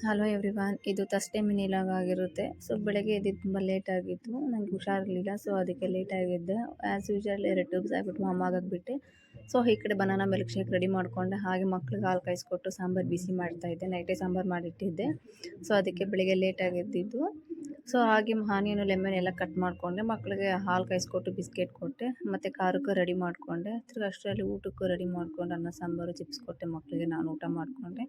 Hello everyone, ಇದು Thursday mini vlog ಆಗಿರುತ್ತೆ. So ಬೆಳಗ್ಗೆ ಎದ್ದಿದ್ದು ತುಂಬ ಲೇಟ್ ಆಗಿತ್ತು, ನಂಗೆ ಹುಷಾರಿರಲಿಲ್ಲ. ಸೊ ಅದಕ್ಕೆ ಲೇಟ್ ಆಗಿದ್ದೆ. ಆ್ಯಸ್ ಯೂಶುವಲ್ 2 ಟ್ಯೂಬ್ಸ್ ಆಗಿಬಿಟ್ಟು ಅಮ್ಮಾಗಾಗ್ಬಿಟ್ಟೆ. ಸೊ ಈ ಕಡೆ ಬನಾನಾ ಮಿಲ್ಕ್ ಶೇಕ್ ರೆಡಿ ಮಾಡಿಕೊಂಡೆ. ಹಾಗೆ ಮಕ್ಳಿಗೆ ಹಾಲು ಕಾಯಿಸ್ಕೊಟ್ಟು ಸಾಂಬಾರು ಬಿಸಿ ಮಾಡ್ತಾಯಿದ್ದೆ. ನೈಟೇ ಸಾಂಬಾರು ಮಾಡಿಟ್ಟಿದ್ದೆ. ಸೊ ಅದಕ್ಕೆ ಬೆಳಿಗ್ಗೆ ಲೇಟಾಗಿ ಎದ್ದಿದ್ದು. ಸೊ ಹಾಗೆ ಆನಿಯನು ಲೆಮನ್ ಎಲ್ಲ ಕಟ್ ಮಾಡಿಕೊಂಡೆ. ಮಕ್ಕಳಿಗೆ ಹಾಲು ಕಾಯಿಸ್ಕೊಟ್ಟು ಬಿಸ್ಕೆಟ್ ಕೊಟ್ಟೆ, ಮತ್ತು ಖಾರಕ್ಕೂ ರೆಡಿ ಮಾಡಿಕೊಂಡೆ. ತಿರ್ಗಿ ಅಷ್ಟರಲ್ಲಿ ಊಟಕ್ಕೂ ರೆಡಿ ಮಾಡಿಕೊಂಡು ಅನ್ನ ಸಾಂಬಾರು ಚಿಪ್ಸ್ ಕೊಟ್ಟೆ ಮಕ್ಕಳಿಗೆ. ನಾನು ಊಟ ಮಾಡಿಕೊಂಡೆ.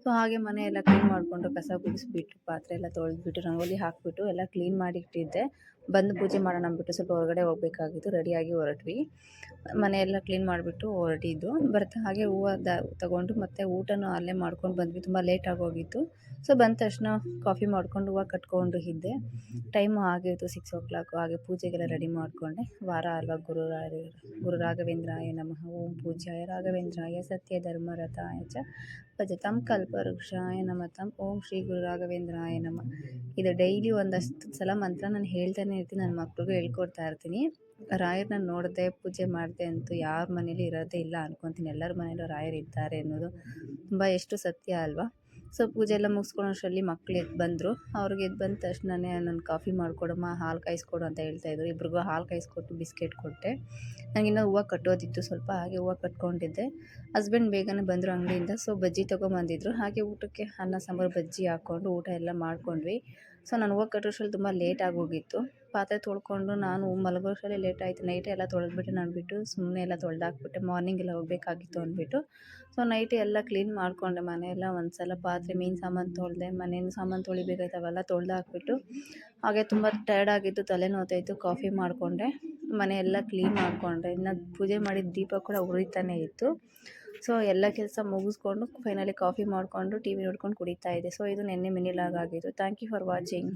ಸೊ ಹಾಗೆ ಮನೆ ಎಲ್ಲ ಕ್ಲೀನ್ ಮಾಡಿಕೊಂಡು ಕಸ ಗುಡಿಸ್ಬಿಟ್ಟು ಪಾತ್ರೆ ಎಲ್ಲ ತೊಳೆದ್ಬಿಟ್ಟು ರಂಗೋಲಿ ಹಾಕಿಬಿಟ್ಟು ಎಲ್ಲ ಕ್ಲೀನ್ ಮಾಡಿ ಇಟ್ಟಿದ್ದೆ. ಬಂದು ಪೂಜೆ ಮಾಡೋಣ ಅಂದ್ಬಿಟ್ಟು ಸ್ವಲ್ಪ ಹೊರಗಡೆ ಹೋಗಬೇಕಾಗಿತ್ತು. ರೆಡಿಯಾಗಿ ಹೊರಟ್ವಿ. ಮನೆಯೆಲ್ಲ ಕ್ಲೀನ್ ಮಾಡಿಬಿಟ್ಟು ಹೊರಟಿದ್ದು. ಬರ್ತಾ ಹಾಗೆ ಹೂವು ತಗೊಂಡು ಮತ್ತು ಊಟನೂ ಅಲ್ಲೇ ಮಾಡ್ಕೊಂಡು ಬಂದ್ವಿ. ತುಂಬ ಲೇಟಾಗಿ ಹೋಗಿತ್ತು. ಸೊ ಬಂದ ತಕ್ಷಣ ಕಾಫಿ ಮಾಡ್ಕೊಂಡು ಹೂವು ಕಟ್ಕೊಂಡು ಇದ್ದೆ. ಟೈಮು ಆಗಿತ್ತು 6 o'clock. ಹಾಗೆ ಪೂಜೆಗೆಲ್ಲ ರೆಡಿ ಮಾಡಿಕೊಂಡೆ. ವಾರ ಅಲ್ವಾ, ಗುರು ರಾಘವೇಂದ್ರಾಯ ನಮಃ. ಓಂ ಪೂಜ್ಯಾಯ ರಾಘವೇಂದ್ರಾಯ ಸತ್ಯ ಧರ್ಮರಥಾಯ ಚ ಭಜತಾಂ ಕಲ್ಪವೃಕ್ಷಾಯ ನಮತಾಂ. ಓಂ ಶ್ರೀ ಗುರು ರಾಘವೇಂದ್ರಾಯ ನಮಃ. ಇದು ಡೈಲಿ ಒಂದಷ್ಟು ಸಲ ಮಂತ್ರ ನಾನು ಹೇಳ್ತಾನೆ ಇರ್ತೀನಿ, ನನ್ನ ಮಕ್ಳಿಗೂ ಹೇಳ್ಕೊಡ್ತಾ ಇರ್ತೀನಿ. ರಾಯರನ್ನ ನೋಡದೆ ಪೂಜೆ ಮಾಡಿದೆ ಅಂತೂ ಯಾರ ಮನೇಲಿ ಇರೋದೇ ಇಲ್ಲ ಅನ್ಕೊತೀನಿ. ಎಲ್ಲರ ಮನೇಲೂ ರಾಯರು ಇದ್ದಾರೆ ಅನ್ನೋದು ತುಂಬ ಎಷ್ಟು ಸತ್ಯ ಅಲ್ವಾ. ಸೊ ಪೂಜೆ ಎಲ್ಲ ಮುಗಿಸ್ಕೊಳೋಷ್ಟರಲ್ಲಿ ಮಕ್ಳು ಎದ್ದು ಬಂದರು. ಅವ್ರಿಗೆ ಎದ್ದು ಬಂದ ತಕ್ಷಣವೇ ನಾನು ಕಾಫಿ ಮಾಡಿಕೊಡಮ್ಮ, ಹಾಲು ಕಾಯಿಸ್ಕೊಡು ಅಂತ ಹೇಳ್ತಾಯಿದ್ರು. ಇಬ್ರಿಗೂ ಹಾಲು ಕಾಯಿಸ್ಕೊಟ್ಟು ಬಿಸ್ಕೆಟ್ ಕೊಟ್ಟೆ. ನನಗಿನ್ನೂ ಹೂವು ಕಟ್ಟೋದಿತ್ತು ಸ್ವಲ್ಪ, ಹಾಗೆ ಹೂವು ಕಟ್ಕೊಂಡಿದ್ದೆ. ಹಸ್ಬೆಂಡ್ ಬೇಗನೆ ಬಂದರು ಅಂಗಡಿಯಿಂದ. ಸೊ ಬಜ್ಜಿ ತೊಗೊಂಬಂದಿದ್ರು. ಹಾಗೆ ಊಟಕ್ಕೆ ಅನ್ನ ಸಾಂಬಾರು ಬಜ್ಜಿ ಹಾಕ್ಕೊಂಡು ಊಟ ಎಲ್ಲ ಮಾಡ್ಕೊಂಡ್ವಿ. ಸೊ ನಾನು ಹೂವು ಕಟ್ಟೋಷ್ಟರಲ್ಲಿ ತುಂಬ ಲೇಟಾಗಿ ಹೋಗಿತ್ತು. ಪಾತ್ರೆ ತೊಳ್ಕೊಂಡು ನಾನು ಮಲಗೋಷ್ಟರಲ್ಲಿ ಲೇಟ್ ಆಯಿತು. ನೈಟೇ ಎಲ್ಲ ತೊಳೆದ್ಬಿಟ್ಟು ನಾನು ಸುಮ್ಮನೆ ಎಲ್ಲ ತೊಳೆದಾಕ್ಬಿಟ್ಟೆ. ಮಾರ್ನಿಂಗ್ ಎಲ್ಲ ಹೋಗಬೇಕಾಗಿತ್ತು ಅಂದ್ಬಿಟ್ಟು. ಸೊ ನೈಟೇ ಎಲ್ಲ ಕ್ಲೀನ್ ಮಾಡಿಕೊಂಡೆ. ಮನೆಯೆಲ್ಲ ಒಂದು ಸಲ ಪಾತ್ರೆ, ಮೀನು ಸಾಮಾನು ತೊಳೆದೆ, ಮನೇನು ಸಾಮಾನು ತೊಳಿಬೇಕಾಯ್ತು, ಅವೆಲ್ಲ ತೊಳೆದಾಕ್ಬಿಟ್ಟು ಹಾಗೆ ತುಂಬ ಟಯರ್ಡ್ ಆಗಿತ್ತು, ತಲೆ ನೋವ್ತಾಯಿತ್ತು. ಕಾಫಿ ಮಾಡಿಕೊಂಡೆ, ಮನೆಯೆಲ್ಲ ಕ್ಲೀನ್ ಮಾಡಿಕೊಂಡೆ. ಇನ್ನು ಪೂಜೆ ಮಾಡಿದ ದೀಪ ಕೂಡ ಉರಿತಾನೇ ಇತ್ತು. ಸೊ ಎಲ್ಲ ಕೆಲಸ ಮುಗಿಸ್ಕೊಂಡು ಫೈನಲಿ ಕಾಫಿ ಮಾಡಿಕೊಂಡು ಟಿ ವಿ ನೋಡ್ಕೊಂಡು ಕುಡಿತಾ ಇದ್ದೆ. ಸೊ ಇದು ನೆನ್ನೆ ಮಿನಿ ವ್ಲಾಗ್ ಆಗಿತ್ತು. Thank you for watching.